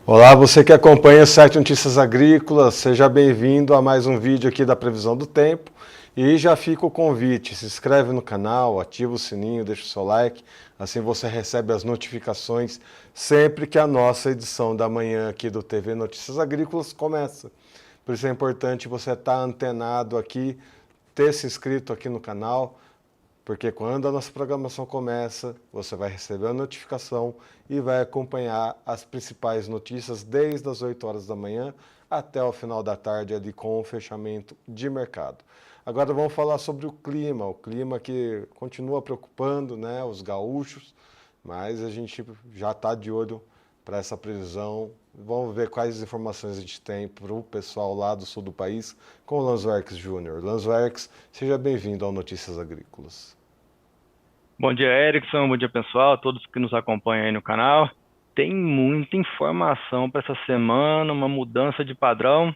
Olá, você que acompanha o site Notícias Agrícolas, seja bem-vindo a mais um vídeo aqui da previsão do tempo. E já fica o convite, se inscreve no canal, ativa o sininho, deixa o seu like, assim você recebe as notificações sempre que a nossa edição da manhã aqui do TV Notícias Agrícolas começa. Por isso é importante você estar antenado aqui, ter se inscrito aqui no canal, porque quando a nossa programação começa, você vai receber a notificação e vai acompanhar as principais notícias desde as 8 horas da manhã até o final da tarde ali com o fechamento de mercado. Agora vamos falar sobre o clima que continua preocupando, né, os gaúchos, mas a gente já está de olho para essa previsão. Vamos ver quais informações a gente tem para o pessoal lá do sul do país com o Lanzverx Júnior. Lanzverx, seja bem-vindo ao Notícias Agrícolas. Bom dia, Erickson. Bom dia, pessoal. Todos que nos acompanham aí no canal. Tem muita informação para essa semana, uma mudança de padrão,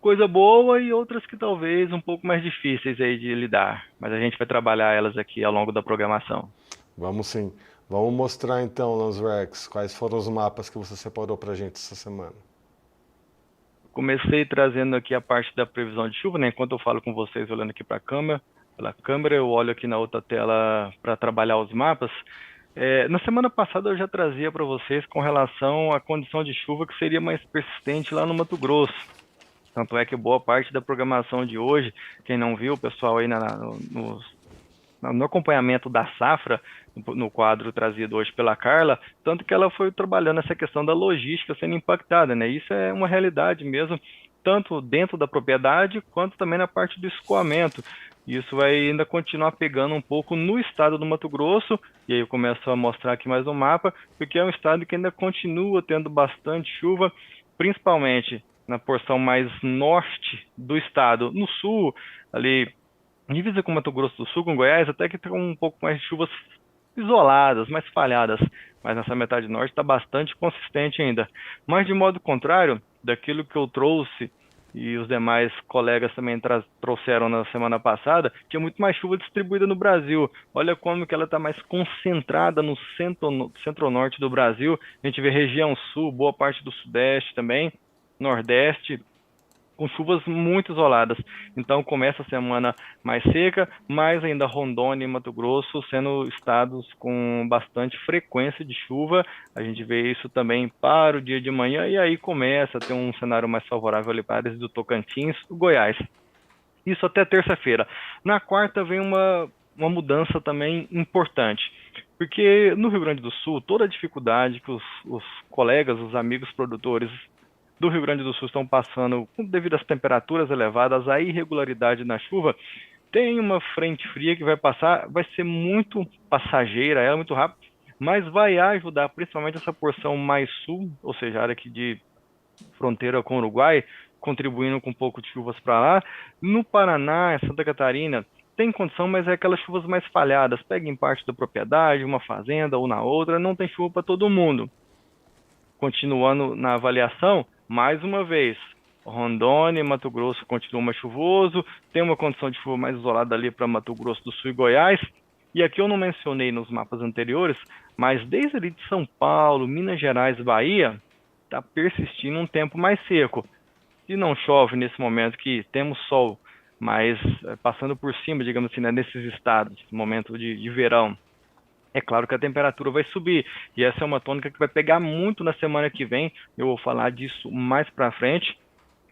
coisa boa e outras que talvez um pouco mais difíceis aí de lidar. Mas a gente vai trabalhar elas aqui ao longo da programação. Vamos sim. Vamos mostrar então, Lanzrex, quais foram os mapas que você separou para a gente essa semana. Comecei trazendo aqui a parte da previsão de chuva, né? Enquanto eu falo com vocês, olhando aqui para a câmera, pela câmera, eu olho aqui na outra tela para trabalhar os mapas. Na semana passada eu já trazia para vocês com relação à condição de chuva que seria mais persistente lá no Mato Grosso. Tanto é que boa parte da programação de hoje, quem não viu, o pessoal aí no acompanhamento da safra, no quadro trazido hoje pela Carla, tanto que ela foi trabalhando essa questão da logística sendo impactada, né? Isso é uma realidade mesmo, tanto dentro da propriedade, quanto também na parte do escoamento. Isso vai ainda continuar pegando um pouco no estado do Mato Grosso, e aí eu começo a mostrar aqui mais um mapa, porque é um estado que ainda continua tendo bastante chuva, principalmente na porção mais norte do estado. No sul, ali divisa com Mato Grosso do Sul, com Goiás, até que tem um pouco mais de chuvas isoladas, mais falhadas, mas nessa metade norte está bastante consistente ainda. Mas de modo contrário, daquilo que eu trouxe e os demais colegas também trouxeram na semana passada, tinha muito mais chuva distribuída no Brasil. Olha como que ela está mais concentrada no centro-norte do Brasil. A gente vê região sul, boa parte do sudeste também, nordeste, com chuvas muito isoladas. Então começa a semana mais seca, mas ainda Rondônia e Mato Grosso sendo estados com bastante frequência de chuva. A gente vê isso também para o dia de manhã e aí começa a ter um cenário mais favorável ali para áreas do Tocantins, do Goiás. Isso até terça-feira. Na quarta vem uma mudança também importante. Porque no Rio Grande do Sul, toda a dificuldade que os colegas, os amigos produtores do Rio Grande do Sul estão passando devido às temperaturas elevadas, à irregularidade na chuva, tem uma frente fria que vai passar, vai ser muito passageira, ela é muito rápida, mas vai ajudar principalmente essa porção mais sul, ou seja, a área aqui de fronteira com o Uruguai, contribuindo com um pouco de chuvas para lá. No Paraná, Santa Catarina, tem condição, mas é aquelas chuvas mais falhadas, pega em parte da propriedade, uma fazenda ou na outra, não tem chuva para todo mundo. Continuando na avaliação, mais uma vez, Rondônia e Mato Grosso continua mais chuvoso, tem uma condição de chuva mais isolada ali para Mato Grosso do Sul e Goiás. E aqui eu não mencionei nos mapas anteriores, mas desde ali de São Paulo, Minas Gerais, Bahia, está persistindo um tempo mais seco. Se não chove nesse momento que temos sol, mas passando por cima, digamos assim, né, nesses estados, momento de verão, é claro que a temperatura vai subir, e essa é uma tônica que vai pegar muito na semana que vem. Eu vou falar disso mais para frente,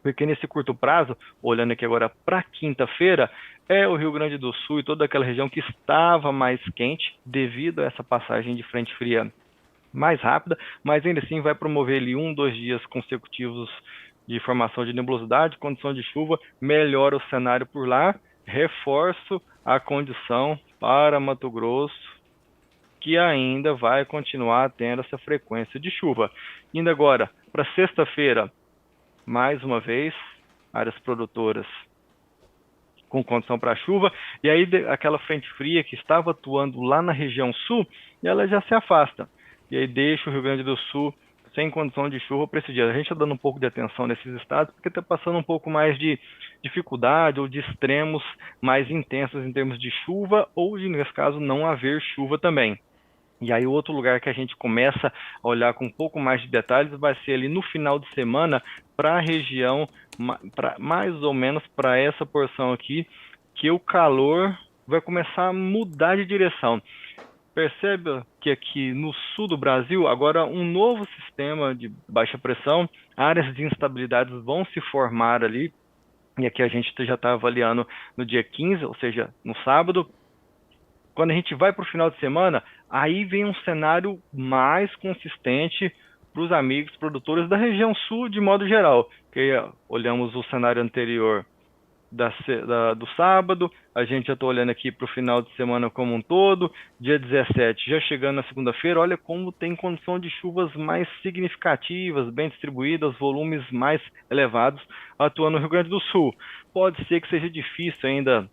porque nesse curto prazo, olhando aqui agora para quinta-feira, é o Rio Grande do Sul e toda aquela região que estava mais quente devido a essa passagem de frente fria mais rápida, mas ainda assim vai promover ali 1, 2 dias consecutivos de formação de nebulosidade, condição de chuva, melhora o cenário por lá, reforço a condição para Mato Grosso, que ainda vai continuar tendo essa frequência de chuva. Indo agora para sexta-feira, mais uma vez, áreas produtoras com condição para chuva, e aí aquela frente fria que estava atuando lá na região sul, ela já se afasta, e aí deixa o Rio Grande do Sul sem condição de chuva para esse dia. A gente está dando um pouco de atenção nesses estados, porque está passando um pouco mais de dificuldade ou de extremos mais intensos em termos de chuva, ou de, nesse caso, não haver chuva também. E aí o outro lugar que a gente começa a olhar com um pouco mais de detalhes vai ser ali no final de semana para a região, mais ou menos para essa porção aqui, que o calor vai começar a mudar de direção. Perceba que aqui no sul do Brasil, agora um novo sistema de baixa pressão, áreas de instabilidades vão se formar ali, e aqui a gente já está avaliando no dia 15, ou seja, no sábado. Quando a gente vai para o final de semana, aí vem um cenário mais consistente para os amigos produtores da região sul de modo geral. Que olhamos o cenário anterior do sábado, a gente já está olhando aqui para o final de semana como um todo, dia 17, já chegando na segunda-feira, olha como tem condição de chuvas mais significativas, bem distribuídas, volumes mais elevados, atuando no Rio Grande do Sul. Pode ser que seja difícil ainda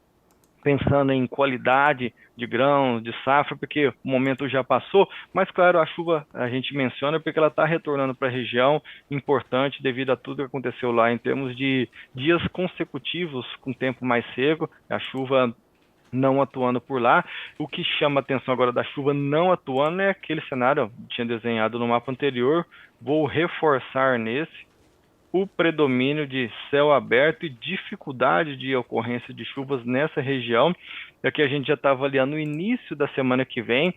pensando em qualidade de grãos, de safra, porque o momento já passou, mas claro, a chuva a gente menciona porque ela está retornando para a região, importante devido a tudo que aconteceu lá em termos de dias consecutivos com tempo mais seco, a chuva não atuando por lá. O que chama a atenção agora da chuva não atuando é aquele cenário que tinha desenhado no mapa anterior, vou reforçar nesse, o predomínio de céu aberto e dificuldade de ocorrência de chuvas nessa região. Aqui a gente já está avaliando o início da semana que vem,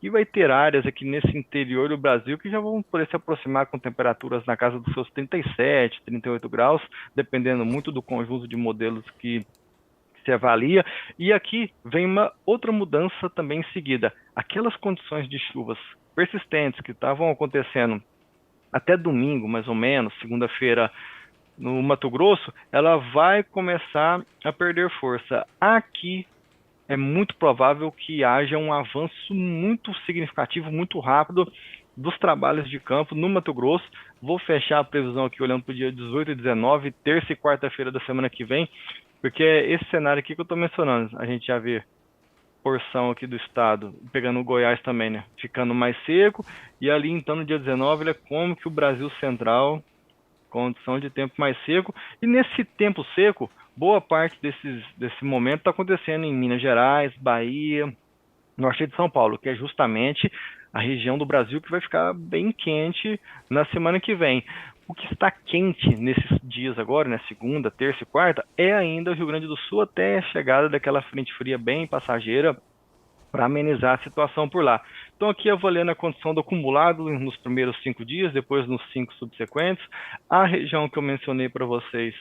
e vai ter áreas aqui nesse interior do Brasil que já vão poder se aproximar com temperaturas na casa dos seus 37, 38 graus, dependendo muito do conjunto de modelos que se avalia. E aqui vem uma outra mudança também em seguida. Aquelas condições de chuvas persistentes que estavam acontecendo até domingo, mais ou menos, segunda-feira, no Mato Grosso, ela vai começar a perder força. Aqui é muito provável que haja um avanço muito significativo, muito rápido dos trabalhos de campo no Mato Grosso. Vou fechar a previsão aqui olhando para o dia 18 e 19, terça e quarta-feira da semana que vem, porque é esse cenário aqui que eu estou mencionando. A gente já vê porção aqui do estado, pegando o Goiás também, né? Ficando mais seco, e ali então no dia 19 ele é como que o Brasil Central, condição de tempo mais seco, e nesse tempo seco, boa parte desse momento está acontecendo em Minas Gerais, Bahia, norte de São Paulo, que é justamente a região do Brasil que vai ficar bem quente na semana que vem. O que está quente nesses dias agora, né, segunda, terça e quarta, é ainda o Rio Grande do Sul até a chegada daquela frente fria bem passageira para amenizar a situação por lá. Então aqui avaliando a condição do acumulado nos primeiros 5 dias, depois nos 5 subsequentes. A região que eu mencionei para vocês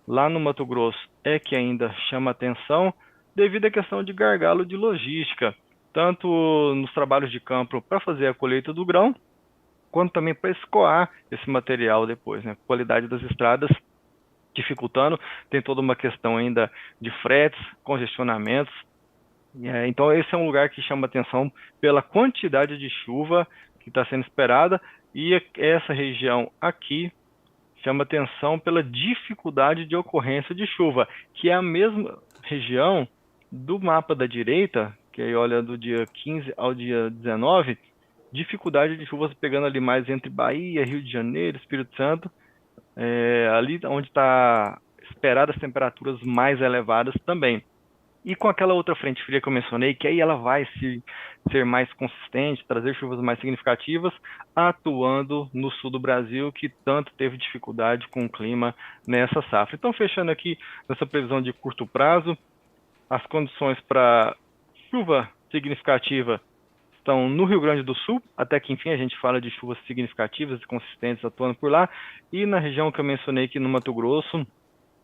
lá no Mato Grosso é que ainda chama atenção devido à questão de gargalo de logística, tanto nos trabalhos de campo para fazer a colheita do grão, quanto também para escoar esse material depois, né? Qualidade das estradas dificultando, tem toda uma questão ainda de fretes, congestionamentos. Então esse é um lugar que chama atenção pela quantidade de chuva que está sendo esperada, e essa região aqui chama atenção pela dificuldade de ocorrência de chuva, que é a mesma região do mapa da direita, que aí olha do dia 15 ao dia 19, dificuldade de chuvas pegando ali mais entre Bahia, Rio de Janeiro, Espírito Santo, ali onde está esperadas temperaturas mais elevadas também. E com aquela outra frente fria que eu mencionei, que aí ela vai ser mais consistente, trazer chuvas mais significativas, atuando no sul do Brasil, que tanto teve dificuldade com o clima nessa safra. Então, fechando aqui nessa previsão de curto prazo, as condições para chuva significativa estão no Rio Grande do Sul, até que enfim a gente fala de chuvas significativas e consistentes atuando por lá, e na região que eu mencionei aqui no Mato Grosso,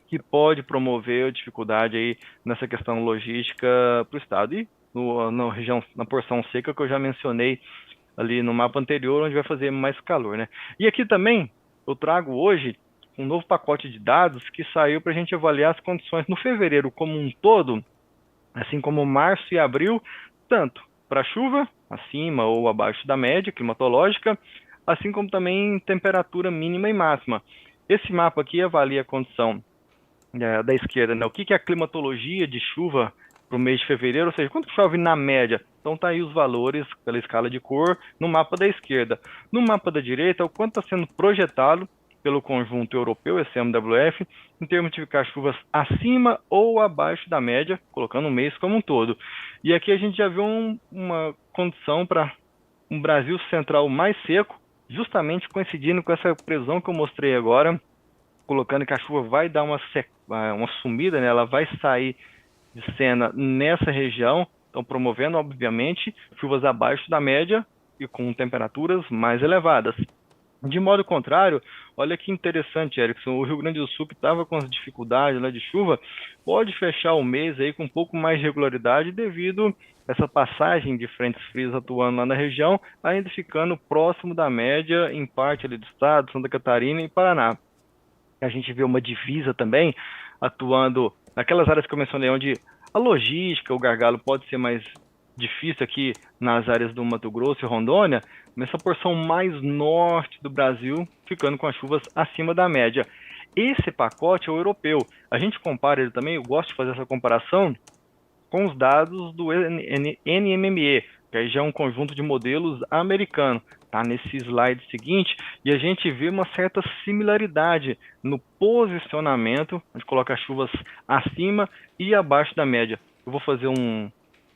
que pode promover a dificuldade aí nessa questão logística para o estado. E na região, na porção seca que eu já mencionei ali no mapa anterior, onde vai fazer mais calor, né? E aqui também eu trago hoje um novo pacote de dados que saiu para a gente avaliar as condições no fevereiro como um todo, assim como março e abril, tanto para chuva, acima ou abaixo da média climatológica, assim como também temperatura mínima e máxima. Esse mapa aqui avalia a condição da esquerda, né? O que é a climatologia de chuva para o mês de fevereiro, ou seja, quanto chove na média. Então tá aí os valores pela escala de cor no mapa da esquerda. No mapa da direita, o quanto está sendo projetado pelo conjunto europeu, esse MWF, em termos de ficar chuvas acima ou abaixo da média, colocando o mês como um todo. E aqui a gente já viu uma condição para um Brasil central mais seco, justamente coincidindo com essa previsão que eu mostrei agora, colocando que a chuva vai dar uma sumida, né? Ela vai sair de cena nessa região, então promovendo, obviamente, chuvas abaixo da média e com temperaturas mais elevadas. De modo contrário, olha que interessante, Erickson, o Rio Grande do Sul, que estava com as dificuldades, né, de chuva, pode fechar o mês aí com um pouco mais de regularidade devido a essa passagem de frentes frias atuando lá na região, ainda ficando próximo da média em parte ali do estado, Santa Catarina e Paraná. A gente vê uma divisa também atuando naquelas áreas que eu mencionei, onde a logística, o gargalo pode ser mais difícil aqui nas áreas do Mato Grosso e Rondônia, nessa porção mais norte do Brasil, ficando com as chuvas acima da média. Esse pacote é o europeu. A gente compara ele também, eu gosto de fazer essa comparação com os dados do NMME, que aí já é um conjunto de modelos americano, tá nesse slide seguinte, e a gente vê uma certa similaridade no posicionamento, a gente coloca as chuvas acima e abaixo da média. Eu vou fazer um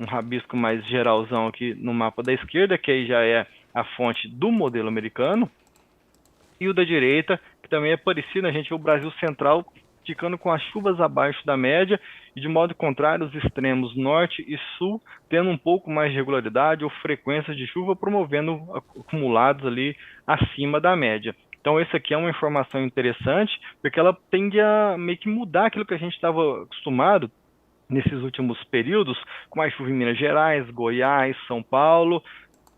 rabisco mais geralzão aqui no mapa da esquerda, que aí já é a fonte do modelo americano, e o da direita, que também é parecido, a gente vê o Brasil central ficando com as chuvas abaixo da média e, de modo contrário, os extremos norte e sul tendo um pouco mais de regularidade ou frequência de chuva, promovendo acumulados ali acima da média. Então, essa aqui é uma informação interessante, porque ela tende a meio que mudar aquilo que a gente estava acostumado nesses últimos períodos, com mais chuva em Minas Gerais, Goiás, São Paulo.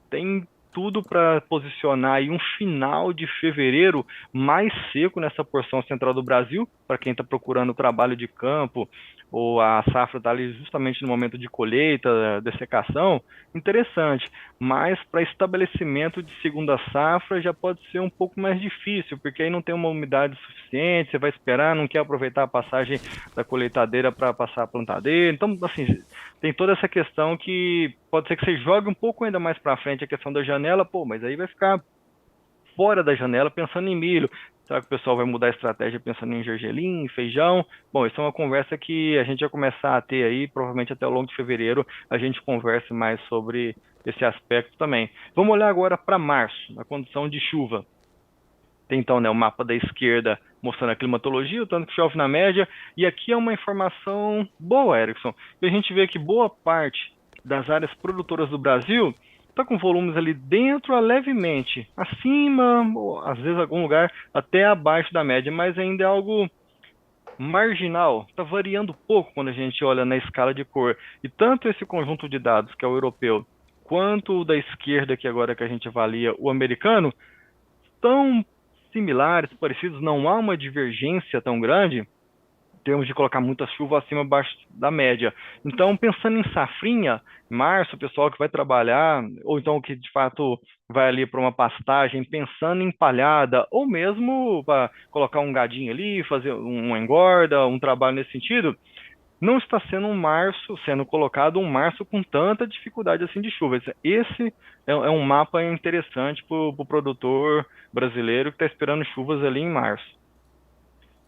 Tem tudo para posicionar aí um final de fevereiro mais seco nessa porção central do Brasil, para quem está procurando trabalho de campo, ou a safra está ali justamente no momento de colheita, dessecação, interessante. Mas para estabelecimento de segunda safra já pode ser um pouco mais difícil, porque aí não tem uma umidade suficiente, você vai esperar, não quer aproveitar a passagem da colheitadeira para passar a plantadeira. Então, assim, tem toda essa questão que pode ser que você jogue um pouco ainda mais para frente a questão da janela, pô, mas aí vai ficar fora da janela pensando em milho. Será que o pessoal vai mudar a estratégia pensando em gergelim, feijão? Bom, isso é uma conversa que a gente vai começar a ter aí, provavelmente até ao longo de fevereiro a gente converse mais sobre esse aspecto também. Vamos olhar agora para março, a condição de chuva. Tem então, né, o mapa da esquerda mostrando a climatologia, o tanto que chove na média, e aqui é uma informação boa, Erickson. E a gente vê que boa parte das áreas produtoras do Brasil está com volumes ali dentro a levemente acima, ou às vezes algum lugar até abaixo da média, mas ainda é algo marginal, está variando pouco quando a gente olha na escala de cor. E tanto esse conjunto de dados, que é o europeu, quanto o da esquerda, que agora que a gente avalia o americano, estão similares, parecidos, não há uma divergência tão grande em termos de colocar muita chuva acima abaixo da média. Então, pensando em safrinha, março, o pessoal que vai trabalhar, ou então que de fato vai ali para uma pastagem, pensando em palhada, ou mesmo para colocar um gadinho ali, fazer uma engorda, um trabalho nesse sentido, não está sendo um março, sendo colocado um março com tanta dificuldade assim de chuvas. Esse é um mapa interessante para o pro produtor brasileiro que está esperando chuvas ali em março.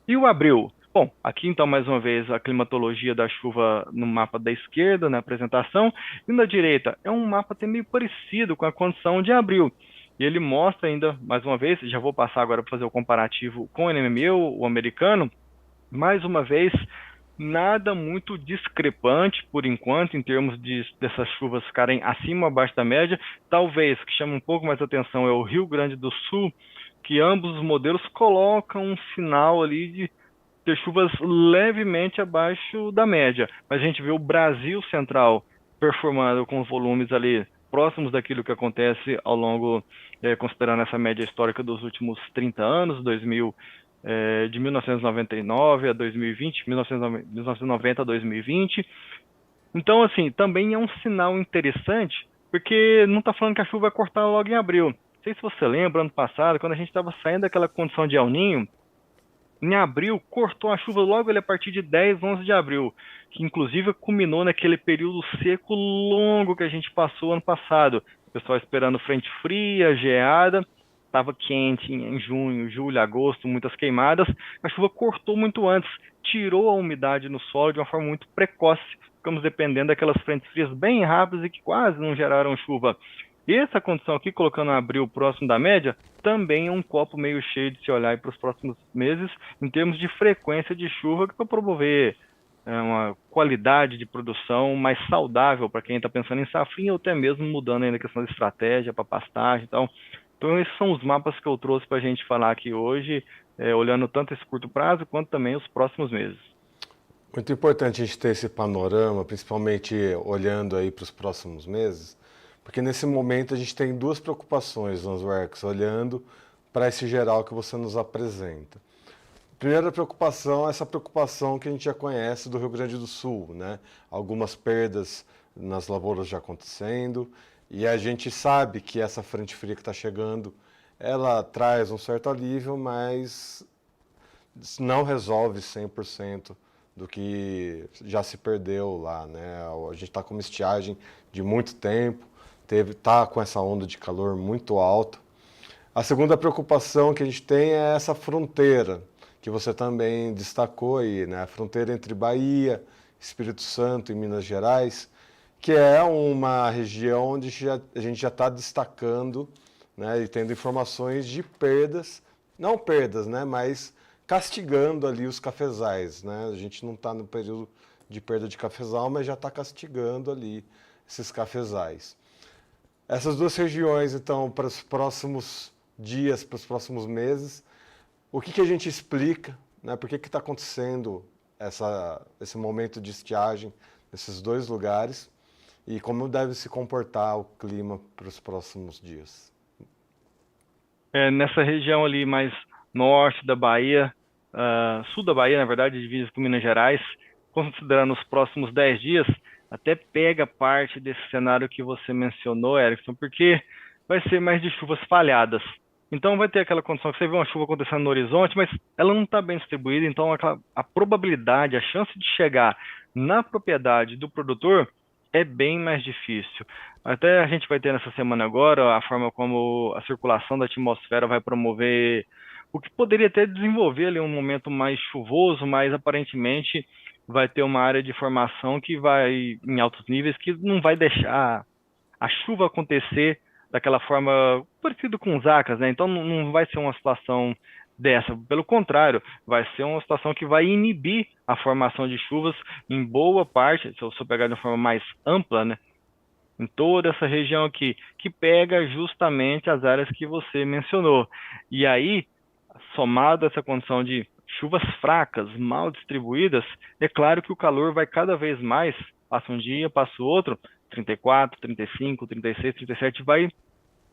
E o abril? Bom, aqui então mais uma vez a climatologia da chuva no mapa da esquerda, na apresentação, e na direita é um mapa até meio parecido com a condição de abril. E ele mostra ainda, mais uma vez, já vou passar agora para fazer o comparativo com o NMME, o americano, mais uma vez, nada muito discrepante por enquanto em termos dessas chuvas ficarem acima ou abaixo da média. Talvez o que chama um pouco mais atenção é o Rio Grande do Sul, que ambos os modelos colocam um sinal ali de ter chuvas levemente abaixo da média. Mas a gente vê o Brasil central performando com volumes ali próximos daquilo que acontece ao longo, considerando essa média histórica dos últimos 30 anos, 2000 de 1999 a 2020, 1990 a 2020. Então, assim, também é um sinal interessante, porque não está falando que a chuva vai cortar logo em abril. Não sei se você lembra, ano passado, quando a gente estava saindo daquela condição de El Niño, em abril cortou a chuva logo ali a partir de 10, 11 de abril, que inclusive culminou naquele período seco longo que a gente passou ano passado. O pessoal esperando frente fria, geada, estava quente em junho, julho, agosto, muitas queimadas. A chuva cortou muito antes, tirou a umidade no solo de uma forma muito precoce. Ficamos dependendo daquelas frentes frias bem rápidas e que quase não geraram chuva. E essa condição aqui, colocando abril próximo da média, também é um copo meio cheio de se olhar para os próximos meses, em termos de frequência de chuva, que vai promover uma qualidade de produção mais saudável para quem está pensando em safrinha, ou até mesmo mudando ainda a questão de estratégia para pastagem. Então, esses são os mapas que eu trouxe para a gente falar aqui hoje, olhando tanto esse curto prazo quanto também os próximos meses. Muito importante a gente ter esse panorama, principalmente olhando aí para os próximos meses, porque nesse momento a gente tem duas preocupações nos works, olhando para esse geral que você nos apresenta. Primeira preocupação é essa preocupação que a gente já conhece do Rio Grande do Sul, né? Algumas perdas nas lavouras já acontecendo, e a gente sabe que essa frente fria que está chegando, ela traz um certo alívio, mas não resolve 100% do que já se perdeu lá, né? A gente está com uma estiagem de muito tempo, tá com essa onda de calor muito alta. A segunda preocupação que a gente tem é essa fronteira, que você também destacou aí, né? A fronteira entre Bahia, Espírito Santo e Minas Gerais, que é uma região onde a gente já está destacando, né? E tendo informações de perdas, não perdas, né? Mas castigando ali os cafezais, né? A gente não está no período de perda de cafezal, mas já está castigando ali esses cafezais. Essas duas regiões, então, para os próximos dias, para os próximos meses, o que a gente explica, né? Por que está acontecendo esse momento de estiagem nesses dois lugares e como deve se comportar o clima para os próximos dias? Nessa região ali mais norte da Bahia, sul da Bahia, na verdade, divisa com Minas Gerais, considerando os próximos 10 dias, até pega parte desse cenário que você mencionou, Erickson, porque vai ser mais de chuvas falhadas. Então vai ter aquela condição que você vê uma chuva acontecendo no horizonte, mas ela não está bem distribuída, então a probabilidade, a chance de chegar na propriedade do produtor é bem mais difícil. Até a gente vai ter nessa semana agora a forma como a circulação da atmosfera vai promover o que poderia até desenvolver ali um momento mais chuvoso, mas aparentemente vai ter uma área de formação que vai em altos níveis que não vai deixar a chuva acontecer daquela forma parecido com os Zacas, né? Então não vai ser uma situação dessa. Pelo contrário, vai ser uma situação que vai inibir a formação de chuvas em boa parte, se eu pegar de uma forma mais ampla, né? Em toda essa região aqui, que pega justamente as áreas que você mencionou. E aí, somado a essa condição de chuvas fracas, mal distribuídas, é claro que o calor vai cada vez mais, passa um dia, passa o outro, 34, 35, 36, 37, vai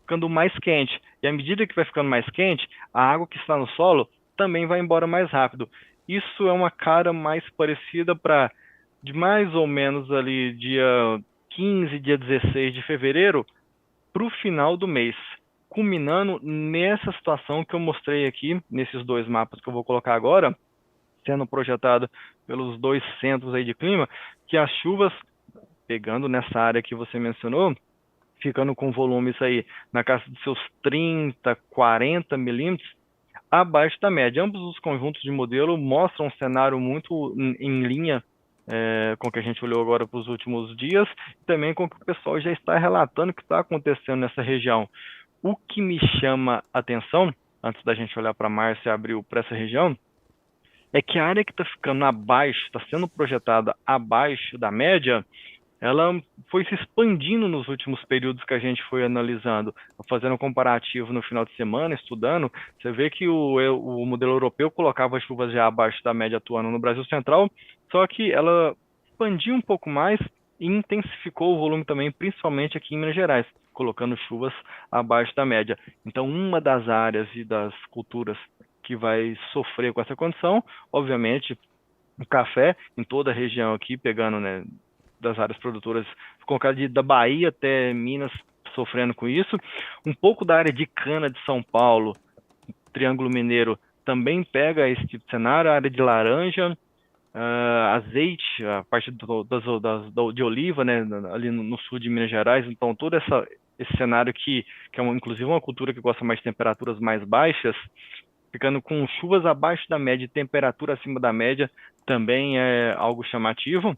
ficando mais quente. E à medida que vai ficando mais quente, a água que está no solo também vai embora mais rápido. Isso é uma cara mais parecida para de mais ou menos ali dia 15, dia 16 de fevereiro, para o final do mês, culminando nessa situação que eu mostrei aqui, nesses dois mapas que eu vou colocar agora, sendo projetado pelos dois centros aí de clima, que as chuvas, pegando nessa área que você mencionou, ficando com volumes aí na casa dos seus 30, 40 milímetros, abaixo da média. Ambos os conjuntos de modelo mostram um cenário muito em linha com o que a gente olhou agora para os últimos dias, e também com o que o pessoal já está relatando que está acontecendo nessa região. O que me chama a atenção, antes da gente olhar para março e abril para essa região, é que a área que está ficando abaixo, está sendo projetada abaixo da média, ela foi se expandindo nos últimos períodos que a gente foi analisando, fazendo um comparativo no final de semana, estudando, você vê que o modelo europeu colocava chuvas já abaixo da média atuando no Brasil Central, só que ela expandiu um pouco mais e intensificou o volume também, principalmente aqui em Minas Gerais, colocando chuvas abaixo da média. Então, uma das áreas e das culturas que vai sofrer com essa condição, obviamente, o café em toda a região aqui, pegando, né, das áreas produtoras, colocar da Bahia até Minas sofrendo com isso. Um pouco da área de cana de São Paulo, Triângulo Mineiro, também pega esse tipo de cenário, a área de laranja, azeite, a parte de oliva, né, ali no sul de Minas Gerais. Então, todo esse cenário que é inclusive uma cultura que gosta mais de temperaturas mais baixas, ficando com chuvas abaixo da média e temperatura acima da média, também é algo chamativo.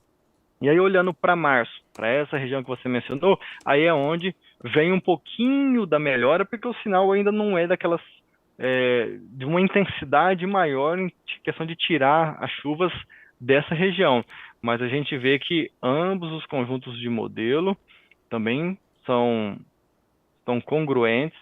E aí, olhando para março, para essa região que você mencionou, aí é onde vem um pouquinho da melhora, porque o sinal ainda não é daquelas de uma intensidade maior em questão de tirar as chuvas dessa região. Mas a gente vê que ambos os conjuntos de modelo também são congruentes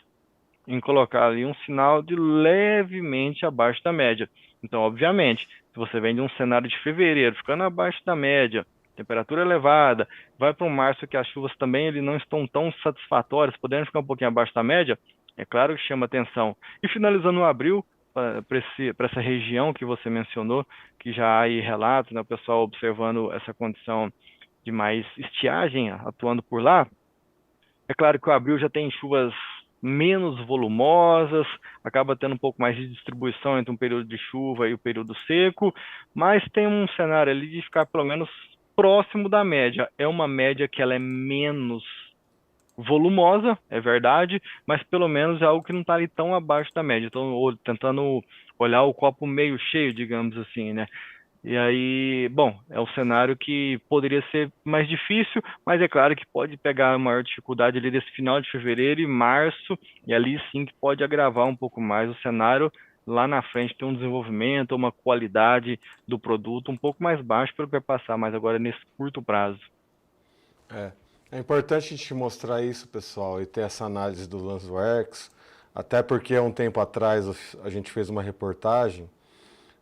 em colocar ali um sinal de levemente abaixo da média. Então, obviamente, se você vem de um cenário de fevereiro ficando abaixo da média, temperatura elevada, vai para um março que as chuvas também ele não estão tão satisfatórias, podendo ficar um pouquinho abaixo da média, é claro que chama atenção. E finalizando o abril, para essa região que você mencionou, que já há aí relatos, né, o pessoal observando essa condição de mais estiagem atuando por lá, é claro que o abril já tem chuvas menos volumosas, acaba tendo um pouco mais de distribuição entre um período de chuva e o período seco, mas tem um cenário ali de ficar pelo menos próximo da média. É uma média que ela é menos volumosa, é verdade, mas pelo menos é algo que não está ali tão abaixo da média. Então, tentando olhar o copo meio cheio, digamos assim, né? E aí, bom, é um cenário que poderia ser mais difícil, mas é claro que pode pegar a maior dificuldade ali desse final de fevereiro e março, e ali sim que pode agravar um pouco mais o cenário. Lá na frente tem um desenvolvimento, uma qualidade do produto um pouco mais baixo pelo que vai passar, mas agora nesse curto prazo. É. É importante a gente mostrar isso, pessoal, e ter essa análise do LanceWorks, até porque há um tempo atrás a gente fez uma reportagem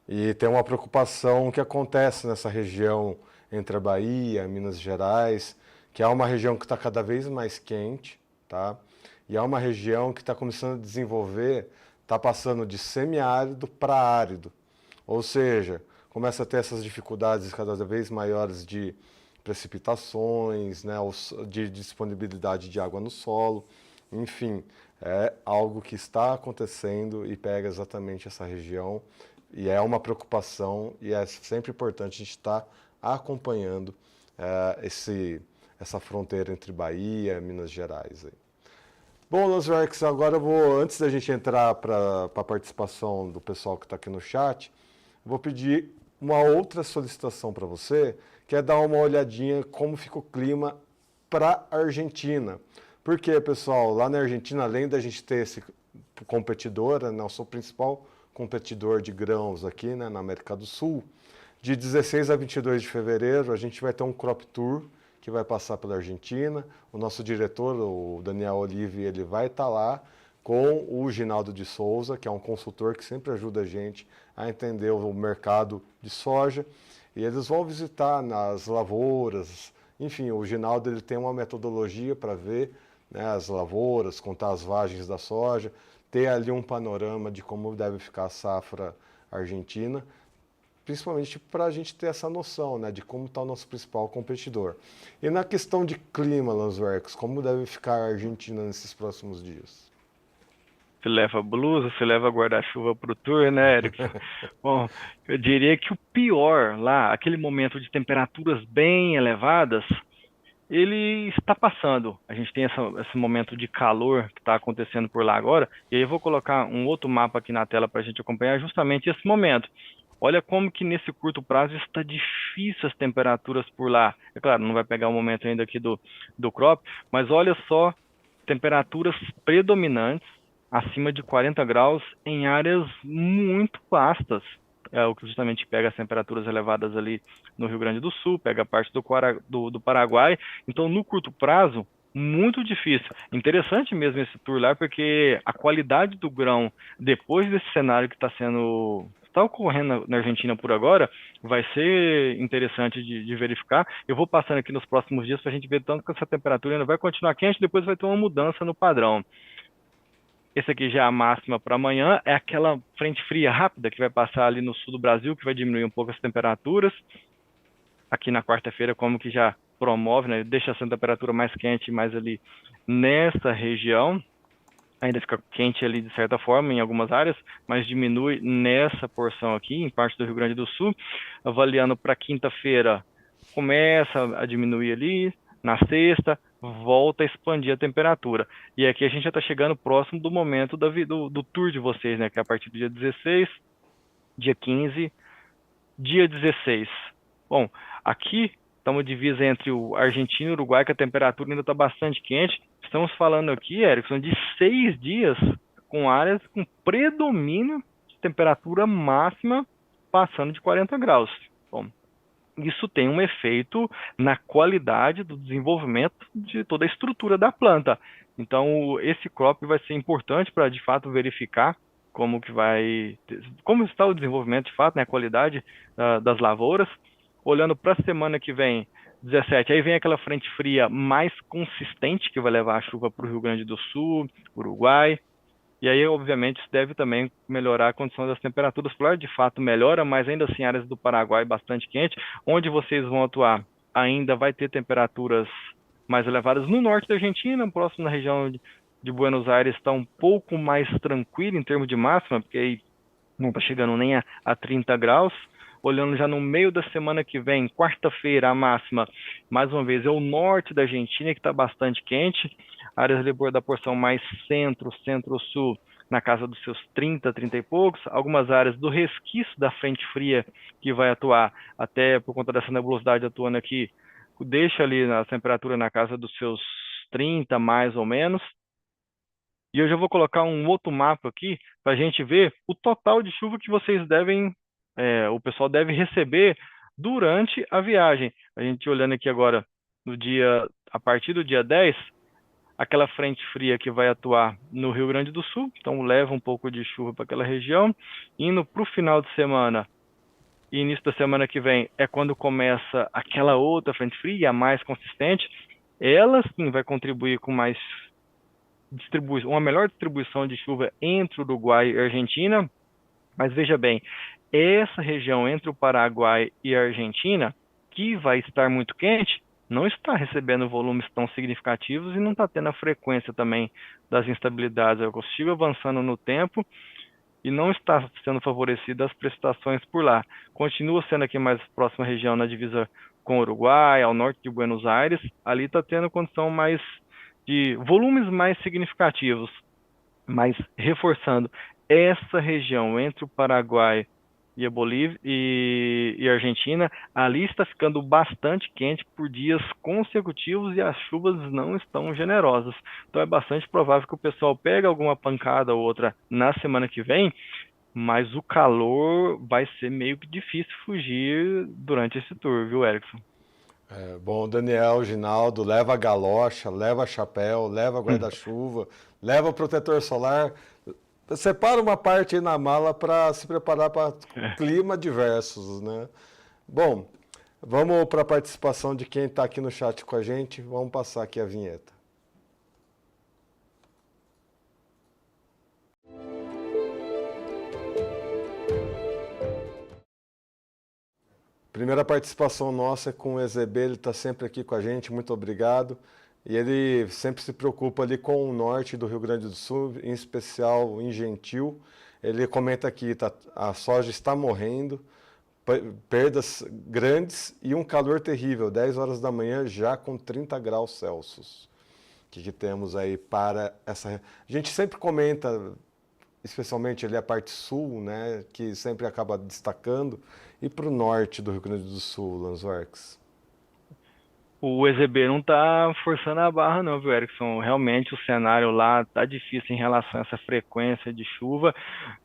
e tem uma preocupação que acontece nessa região entre a Bahia, Minas Gerais, que é uma região que está cada vez mais quente, tá? E é uma região que está começando a desenvolver, está passando de semiárido para árido. Ou seja, começa a ter essas dificuldades cada vez maiores de precipitações, né, de disponibilidade de água no solo. Enfim, é algo que está acontecendo e pega exatamente essa região. E é uma preocupação e é sempre importante a gente estar acompanhando essa fronteira entre Bahia e Minas Gerais. Aí. Bom, Lanzarx, agora eu vou, antes da gente entrar para a participação do pessoal que está aqui no chat, vou pedir uma outra solicitação para você, que é dar uma olhadinha como fica o clima para a Argentina. Porque, pessoal, lá na Argentina, além da gente ter esse competidor, né, nosso principal competidor de grãos aqui, né, na América do Sul, de 16 a 22 de fevereiro a gente vai ter um crop tour que vai passar pela Argentina. O nosso diretor, o Daniel Olive, ele vai estar lá com o Ginaldo de Souza, que é um consultor que sempre ajuda a gente a entender o mercado de soja. E eles vão visitar nas lavouras. Enfim, o Ginaldo ele tem uma metodologia para ver, né, as lavouras, contar as vagens da soja, ter ali um panorama de como deve ficar a safra argentina, principalmente para a gente ter essa noção, né, de como está o nosso principal competidor. E na questão de clima, Lanzwerks, como deve ficar a Argentina nesses próximos dias? Você leva blusa, você leva guarda-chuva para o tour, né, Erickson? Bom, eu diria que o pior lá, aquele momento de temperaturas bem elevadas, ele está passando. A gente tem esse momento de calor que está acontecendo por lá agora, e aí eu vou colocar um outro mapa aqui na tela para a gente acompanhar justamente esse momento. Olha como que nesse curto prazo está difícil as temperaturas por lá. É claro, não vai pegar o momento ainda aqui do crop, mas olha só, temperaturas predominantes acima de 40 graus em áreas muito vastas. É o que justamente pega as temperaturas elevadas ali no Rio Grande do Sul, pega a parte do Paraguai. Então, no curto prazo, muito difícil. Interessante mesmo esse tour lá, porque a qualidade do grão, depois desse cenário que está ocorrendo na Argentina por agora, vai ser interessante de verificar. Eu vou passando aqui nos próximos dias para a gente ver tanto que essa temperatura ainda vai continuar quente, depois vai ter uma mudança no padrão. Esse aqui já é a máxima para amanhã, é aquela frente fria rápida que vai passar ali no sul do Brasil, que vai diminuir um pouco as temperaturas. Aqui na quarta-feira, como que já promove, né, deixa essa temperatura mais quente, mais ali nessa região. Ainda fica quente ali de certa forma em algumas áreas, mas diminui nessa porção aqui, em parte do Rio Grande do Sul. Avaliando para quinta-feira, começa a diminuir ali, na sexta, volta a expandir a temperatura. E aqui a gente já está chegando próximo do momento do tour de vocês, né? Que é a partir do dia 16, dia 15, dia 16. Bom, aqui estamos divisa entre o Argentina e o Uruguai, que a temperatura ainda está bastante quente. Estamos falando aqui, Erickson, de 6 dias com áreas com predomínio de temperatura máxima passando de 40 graus. Bom, isso tem um efeito na qualidade do desenvolvimento de toda a estrutura da planta. Então, esse crop vai ser importante para, de fato, verificar como está o desenvolvimento, de fato, né, a qualidade das lavouras. Olhando para a semana que vem, 17, aí vem aquela frente fria mais consistente que vai levar a chuva para o Rio Grande do Sul, Uruguai. E aí, obviamente, isso deve também melhorar a condição das temperaturas polares. De fato, melhora, mas ainda assim, áreas do Paraguai bastante quente. Onde vocês vão atuar, ainda vai ter temperaturas mais elevadas. No norte da Argentina, próximo na região de Buenos Aires, está um pouco mais tranquilo em termos de máxima, porque aí não está chegando nem a 30 graus. Olhando já no meio da semana que vem, quarta-feira, a máxima, mais uma vez, é o norte da Argentina, que está bastante quente. Áreas ali da porção mais centro, centro-sul, na casa dos seus 30, 30 e poucos. Algumas áreas do resquício da frente fria, que vai atuar, até por conta dessa nebulosidade atuando aqui, deixa ali a temperatura na casa dos seus 30, mais ou menos. E eu já vou colocar um outro mapa aqui para a gente ver o total de chuva que vocês o pessoal deve receber durante a viagem. A gente olhando aqui agora a partir do dia 10, aquela frente fria que vai atuar no Rio Grande do Sul, então leva um pouco de chuva para aquela região. Indo para o final de semana e início da semana que vem é quando começa aquela outra frente fria, a mais consistente. Ela sim vai contribuir com uma melhor distribuição de chuva entre Uruguai e Argentina. Mas veja bem, essa região entre o Paraguai e a Argentina, que vai estar muito quente, não está recebendo volumes tão significativos e não está tendo a frequência também das instabilidades. Eu consigo avançando no tempo e não está sendo favorecidas as precipitações por lá. Continua sendo aqui mais próxima região na divisa com o Uruguai, ao norte de Buenos Aires. Ali está tendo condição mais de volumes mais significativos. Mas reforçando, essa região entre o Paraguai e a Bolívia e a Argentina, ali está ficando bastante quente por dias consecutivos e as chuvas não estão generosas. Então é bastante provável que o pessoal pegue alguma pancada ou outra na semana que vem, mas o calor vai ser meio que difícil fugir durante esse tour, viu, Erickson? Bom, Daniel, Ginaldo, leva a galocha, leva chapéu, leva guarda-chuva, leva protetor solar. Separa uma parte aí na mala para se preparar para clima diversos, né? Bom, vamos para a participação de quem está aqui no chat com a gente. Vamos passar aqui a vinheta. Primeira participação nossa é com o EZB, ele está sempre aqui com a gente, muito obrigado. E ele sempre se preocupa ali com o norte do Rio Grande do Sul, em especial em Gentil. Ele comenta aqui, a soja está morrendo, perdas grandes e um calor terrível, 10 horas da manhã já com 30 graus Celsius. O que temos aí para essa... A gente sempre comenta, especialmente ali a parte sul, né, que sempre acaba destacando, e para o norte do Rio Grande do Sul, Lanzorx. O EZB não está forçando a barra não, viu, Erickson? Realmente o cenário lá está difícil em relação a essa frequência de chuva.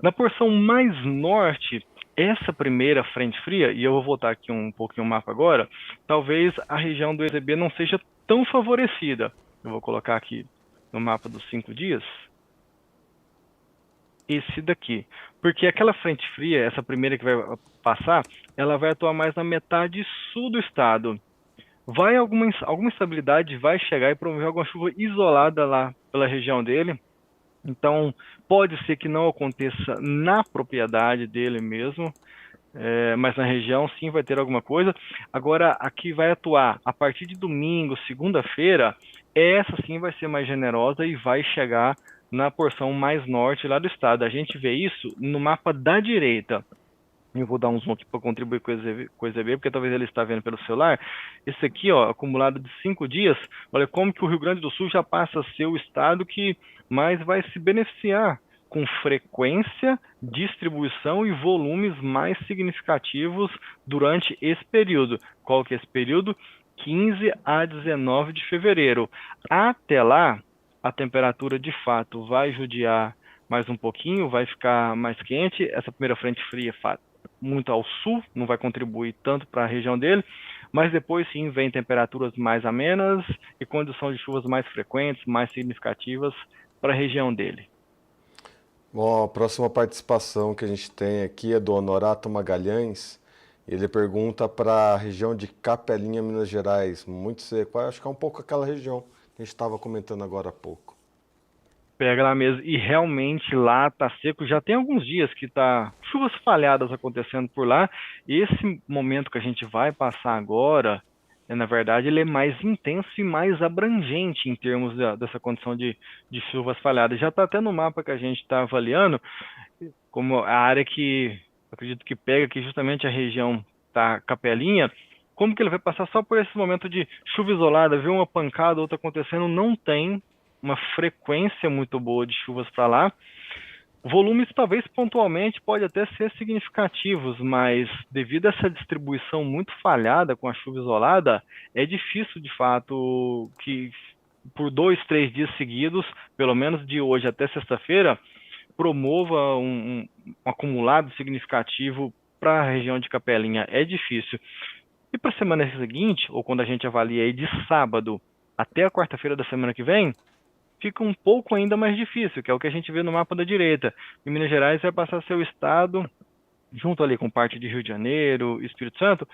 Na porção mais norte, essa primeira frente fria, e eu vou voltar aqui um pouquinho o mapa agora, talvez a região do EZB não seja tão favorecida. Eu vou colocar aqui no mapa dos 5 dias. Esse daqui. Porque aquela frente fria, essa primeira que vai passar, ela vai atuar mais na metade sul do estado. Alguma instabilidade vai chegar e promover alguma chuva isolada lá pela região dele. Então, pode ser que não aconteça na propriedade dele mesmo, mas na região sim vai ter alguma coisa. Agora, aqui vai atuar a partir de domingo, segunda-feira, essa sim vai ser mais generosa e vai chegar na porção mais norte lá do estado. A gente vê isso no mapa da direita. Eu vou dar um zoom aqui para contribuir com o EZB, porque talvez ele está vendo pelo celular. Esse aqui, ó, acumulado de 5 dias, olha como que o Rio Grande do Sul já passa a ser o estado que mais vai se beneficiar com frequência, distribuição e volumes mais significativos durante esse período. Qual que é esse período? 15 a 19 de fevereiro. Até lá, a temperatura de fato vai judiar mais um pouquinho, vai ficar mais quente. Essa primeira frente fria muito ao sul, não vai contribuir tanto para a região dele, mas depois sim vem temperaturas mais amenas e condição de chuvas mais frequentes, mais significativas para a região dele. Bom, a próxima participação que a gente tem aqui é do Honorato Magalhães. Ele pergunta para a região de Capelinha, Minas Gerais, muito seco. Acho que é um pouco aquela região que a gente estava comentando agora há pouco. Pega lá mesmo, e realmente lá tá seco, já tem alguns dias que tá chuvas falhadas acontecendo por lá, e esse momento que a gente vai passar agora, na verdade, ele é mais intenso e mais abrangente em termos dessa condição de chuvas falhadas. Já tá até no mapa que a gente está avaliando, como a área que acredito que pega aqui justamente a região da Capelinha, como que ele vai passar só por esse momento de chuva isolada, ver uma pancada, outra acontecendo, não tem uma frequência muito boa de chuvas para lá. Volumes talvez pontualmente pode até ser significativos, mas devido a essa distribuição muito falhada com a chuva isolada, é difícil de fato que por 2, 3 dias seguidos, pelo menos de hoje até sexta-feira, promova um acumulado significativo para a região de Capelinha. É difícil. E para a semana seguinte, ou quando a gente avalia aí de sábado até a quarta-feira da semana que vem, fica um pouco ainda mais difícil, que é o que a gente vê no mapa da direita. Em Minas Gerais vai passar a ser o estado, junto ali com parte de Rio de Janeiro, Espírito Santo,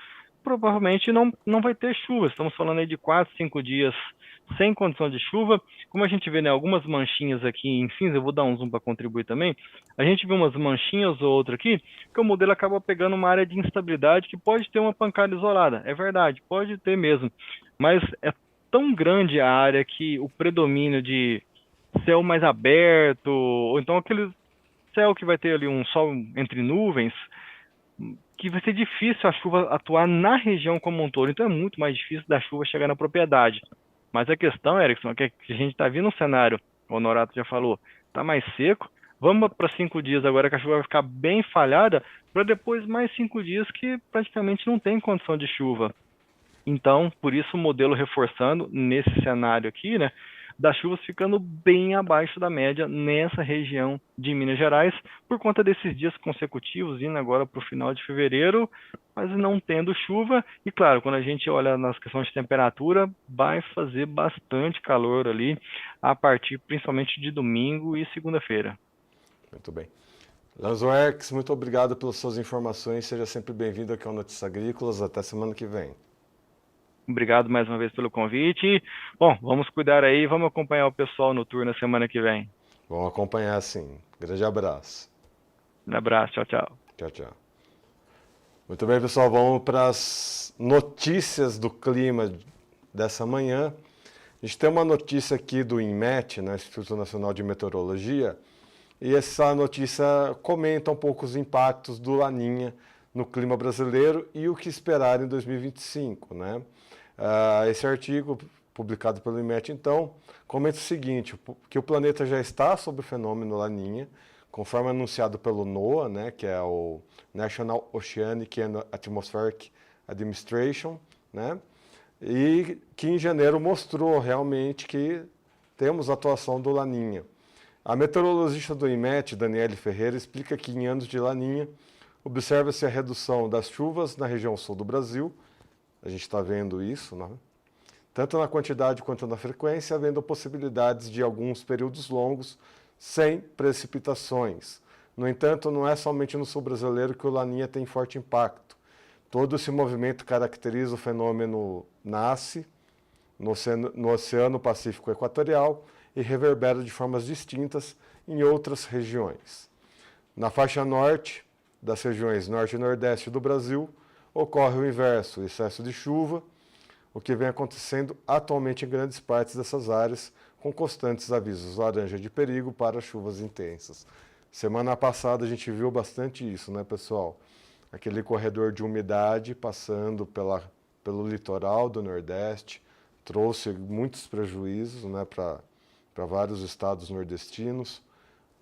provavelmente não vai ter chuva. Estamos falando aí de 4, 5 dias sem condição de chuva. Como a gente vê, né, algumas manchinhas aqui em cinza, eu vou dar um zoom para contribuir também. A gente vê umas manchinhas ou outra aqui, que o modelo acaba pegando uma área de instabilidade que pode ter uma pancada isolada. É verdade, pode ter mesmo. Mas é tão grande a área que o predomínio de céu mais aberto, ou então aquele céu que vai ter ali um sol entre nuvens, que vai ser difícil a chuva atuar na região como um todo. Então é muito mais difícil da chuva chegar na propriedade. Mas a questão, Erickson, é que a gente está vendo um cenário, o Honorato já falou, está mais seco. Vamos para 5 dias agora que a chuva vai ficar bem falhada, para depois mais 5 dias que praticamente não tem condição de chuva. Então, por isso o modelo reforçando nesse cenário aqui, né, das chuvas ficando bem abaixo da média nessa região de Minas Gerais, por conta desses dias consecutivos, indo agora para o final de fevereiro, mas não tendo chuva. E claro, quando a gente olha nas questões de temperatura, vai fazer bastante calor ali, a partir principalmente de domingo e segunda-feira. Muito bem. Lanzoerx, muito obrigado pelas suas informações. Seja sempre bem-vindo aqui ao Notícias Agrícolas. Até semana que vem. Obrigado mais uma vez pelo convite. Bom, vamos cuidar aí, vamos acompanhar o pessoal no tour na semana que vem. Vamos acompanhar sim. Grande abraço. Um abraço, tchau, tchau. Tchau, tchau. Muito bem, pessoal, vamos para as notícias do clima dessa manhã. A gente tem uma notícia aqui do INMET, né, Instituto Nacional de Meteorologia, e essa notícia comenta um pouco os impactos do Laninha no clima brasileiro e o que esperar em 2025, né? Esse artigo, publicado pelo INMET, então, comenta o seguinte, que o planeta já está sob o fenômeno Laninha, conforme anunciado pelo NOAA, né, que é o National Oceanic and Atmospheric Administration, né, e que em janeiro mostrou realmente que temos atuação do Laninha. A meteorologista do INMET, Daniele Ferreira, explica que em anos de Laninha, observa-se a redução das chuvas na região sul do Brasil, a gente está vendo isso, né? Tanto na quantidade quanto na frequência, havendo possibilidades de alguns períodos longos sem precipitações. No entanto, não é somente no sul brasileiro que o Laninha tem forte impacto. Todo esse movimento caracteriza o fenômeno nasce no Oceano Pacífico Equatorial e reverbera de formas distintas em outras regiões. Na faixa norte das regiões norte e nordeste do Brasil, ocorre o inverso, o excesso de chuva, o que vem acontecendo atualmente em grandes partes dessas áreas, com constantes avisos laranja de perigo para chuvas intensas. Semana passada a gente viu bastante isso, né, pessoal? Aquele corredor de umidade passando pelo litoral do Nordeste, trouxe muitos prejuízos, né, para vários estados nordestinos.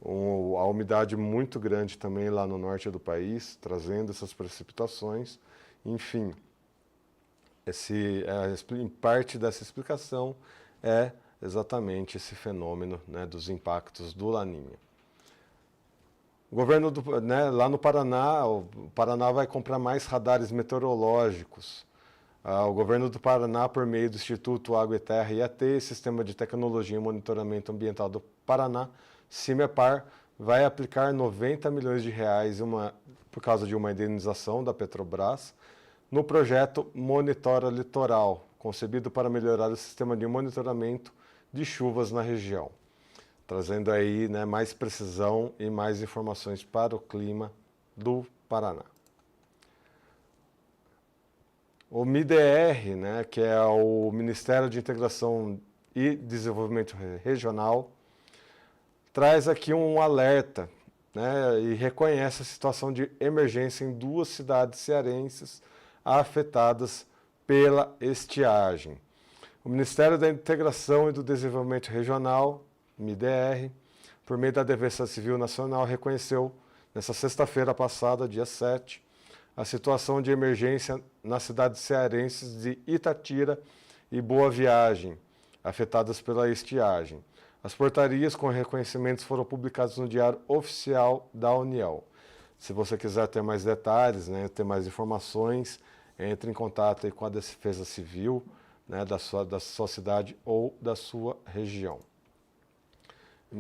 a umidade muito grande também lá no norte do país, trazendo essas precipitações. Enfim, em parte dessa explicação é exatamente esse fenômeno, né, dos impactos do Laninha. O governo lá no Paraná, o Paraná vai comprar mais radares meteorológicos. O governo do Paraná, por meio do Instituto Água e Terra, IAT, Sistema de Tecnologia e Monitoramento Ambiental do Paraná, CIMEPAR, vai aplicar 90 milhões de reais por causa de uma indenização da Petrobras no projeto Monitora Litoral, concebido para melhorar o sistema de monitoramento de chuvas na região, trazendo aí, né, mais precisão e mais informações para o clima do Paraná. O MIDR, né, que é o Ministério de Integração e Desenvolvimento Regional, traz aqui um alerta, né, e reconhece a situação de emergência em 2 cidades cearenses afetadas pela estiagem. O Ministério da Integração e do Desenvolvimento Regional, MIDR, por meio da Defesa Civil Nacional, reconheceu nessa sexta-feira passada, dia 7, a situação de emergência nas cidades cearenses de Itatira e Boa Viagem, afetadas pela estiagem. As portarias com reconhecimentos foram publicadas no Diário Oficial da União. Se você quiser ter mais detalhes, né, ter mais informações, entre em contato aí com a Defesa Civil, né, da sua cidade ou da sua região.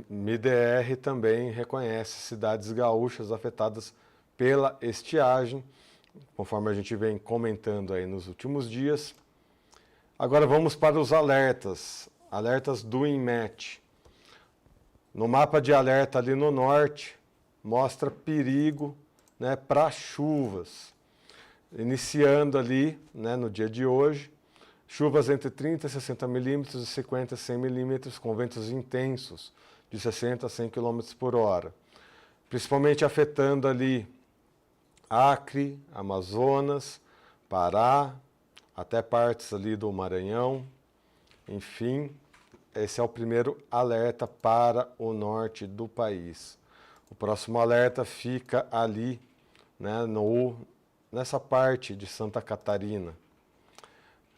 MIDR também reconhece cidades gaúchas afetadas pela estiagem, conforme a gente vem comentando aí nos últimos dias. Agora vamos para os alertas do INMET. No mapa de alerta ali no norte, mostra perigo, né, para chuvas. Iniciando ali, né, no dia de hoje, chuvas entre 30 e 60 milímetros e 50 a 100 milímetros, com ventos intensos de 60 a 100 km por hora. Principalmente afetando ali Acre, Amazonas, Pará, até partes ali do Maranhão. Enfim, esse é o primeiro alerta para o norte do país. O próximo alerta fica ali, né, nessa parte de Santa Catarina.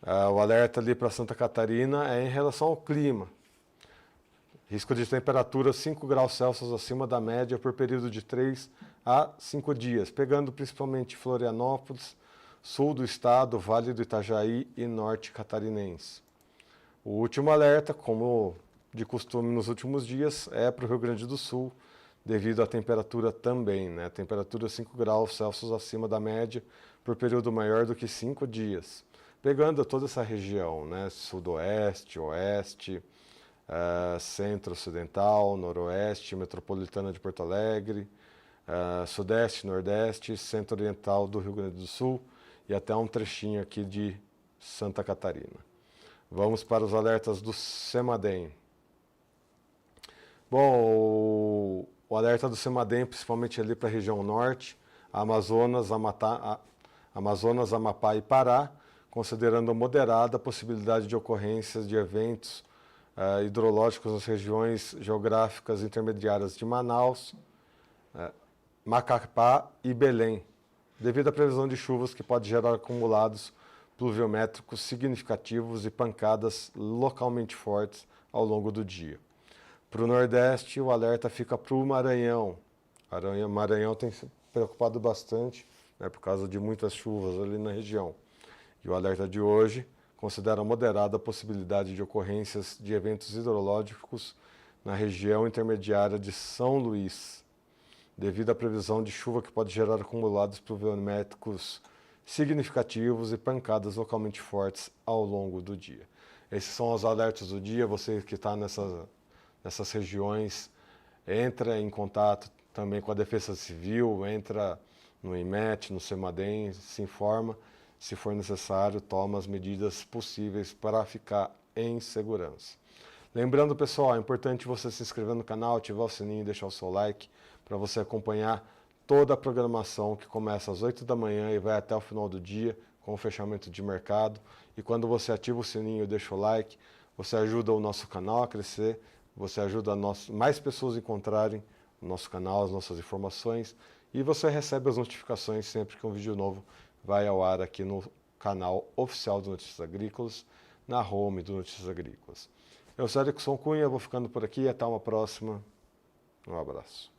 O alerta ali para Santa Catarina é em relação ao clima. Risco de temperatura 5 graus Celsius acima da média por período de 3 a 5 dias, pegando principalmente Florianópolis, sul do estado, Vale do Itajaí e norte catarinense. O último alerta, como de costume nos últimos dias, é para o Rio Grande do Sul, devido à temperatura também, né? Temperatura 5 graus Celsius acima da média por período maior do que 5 dias. Pegando toda essa região, né? Sudoeste, Oeste, Centro-Ocidental, Noroeste, Metropolitana de Porto Alegre, Sudeste, Nordeste, Centro-Oriental do Rio Grande do Sul e até um trechinho aqui de Santa Catarina. Vamos para os alertas do CEMADEM. Bom, o alerta do CEMADEM, principalmente ali para a região norte, Amazonas, Amapá e Pará, considerando moderada a possibilidade de ocorrências de eventos hidrológicos nas regiões geográficas intermediárias de Manaus, Macapá e Belém, devido à previsão de chuvas que pode gerar acumulados pluviométricos significativos e pancadas localmente fortes ao longo do dia. Para o Nordeste, o alerta fica para o Maranhão. O Maranhão tem se preocupado bastante, né, por causa de muitas chuvas ali na região. E o alerta de hoje considera moderada a possibilidade de ocorrências de eventos hidrológicos na região intermediária de São Luís, devido à previsão de chuva que pode gerar acumulados pluviométricos significativos e pancadas localmente fortes ao longo do dia. Esses são os alertas do dia. Você que está nessas regiões, entra em contato também com a Defesa Civil, entra no INMET, no CEMADEM, se informa. Se for necessário, toma as medidas possíveis para ficar em segurança. Lembrando, pessoal, é importante você se inscrever no canal, ativar o sininho e deixar o seu like para você acompanhar toda a programação que começa às 8 da manhã e vai até o final do dia com o fechamento de mercado. E quando você ativa o sininho e deixa o like, você ajuda o nosso canal a crescer, você ajuda mais pessoas a encontrarem no nosso canal, as nossas informações, e você recebe as notificações sempre que um vídeo novo vai ao ar aqui no canal oficial do Notícias Agrícolas, na home do Notícias Agrícolas. Eu sou Erickson Cunha, vou ficando por aqui, até uma próxima. Um abraço.